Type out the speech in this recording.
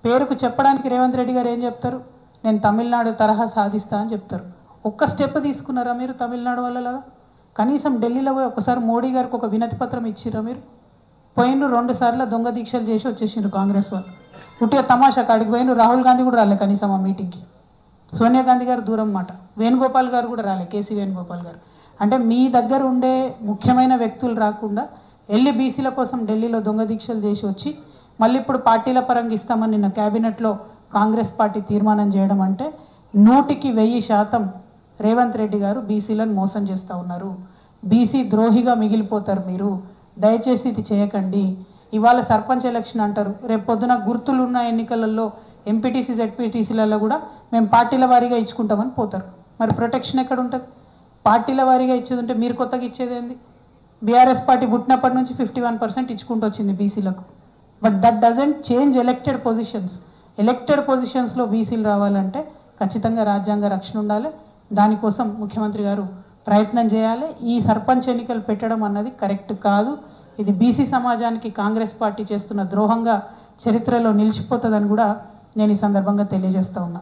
పేరుకు చెప్పడానికి రేవంత్ రెడ్డి గారు ఏం చెప్తారు, నేను తమిళనాడు తరహా సాధిస్తా అని చెప్తారు. ఒక్క స్టెప్ తీసుకున్నారా మీరు తమిళనాడు వాళ్ళలాగా? కనీసం ఢిల్లీలో పోయి ఒకసారి మోడీ గారికి ఒక వినతి పత్రం ఇచ్చిరా మీరు? పోయినరు 2 సార్లు దొంగ దీక్షలు చేసి వచ్చేసిండ్రు కాంగ్రెస్ వాళ్ళు. ఉట్టిగా తమాషా కాడికి పోయినరు. రాహుల్ గాంధీ కూడా రాలే కనీసం ఆ మీటింగ్కి. సోనియా గాంధీ గారు దూరం మాట, వేణుగోపాల్ గారు కూడా రాలే, కేసీ వేణుగోపాల్ గారు. అంటే మీ దగ్గర ఉండే ముఖ్యమైన వ్యక్తులు రాకుండా వెళ్ళి బీసీల కోసం ఢిల్లీలో దొంగ దీక్షలు చేసి వచ్చి మళ్ళీ ఇప్పుడు పార్టీల పరంగా ఇస్తామని నిన్న క్యాబినెట్లో కాంగ్రెస్ పార్టీ తీర్మానం చేయడం అంటే 100% రేవంత్ రెడ్డి గారు బీసీలను మోసం చేస్తూ ఉన్నారు. బీసీ ద్రోహిగా మిగిలిపోతారు మీరు. దయచేసి ఇది చేయకండి. ఇవాళ సర్పంచ్ ఎలక్షన్ అంటారు, రేపు పొద్దున గుర్తులు ఉన్న ఎన్నికలలో ఎంపీటీసీ జెడ్పీటీసీలలో కూడా మేము పార్టీల వారీగా ఇచ్చుకుంటామని పోతారు. మరి ప్రొటెక్షన్ ఎక్కడ ఉంటుంది? పార్టీల వారీగా ఇచ్చేది ఉంటే మీరు కొత్తగా ఇచ్చేది ఏంది? బీఆర్ఎస్ పార్టీ పుట్టినప్పటి నుంచి 51% ఇచ్చుకుంటూ వచ్చింది బీసీలకు. But that doesn't change elected positions. Elected పొజిషన్స్లో బీసీలు రావాలంటే ఖచ్చితంగా రాజ్యాంగ రక్షణ ఉండాలి. దానికోసం ముఖ్యమంత్రి గారు ప్రయత్నం చేయాలి. ఈ సర్పంచ్ ఎన్నికలు పెట్టడం అన్నది కరెక్ట్ కాదు. ఇది బీసీ సమాజానికి కాంగ్రెస్ పార్టీ చేస్తున్న ద్రోహంగా చరిత్రలో నిలిచిపోతుందని కూడా నేను ఈ సందర్భంగా తెలియజేస్తా ఉన్నా.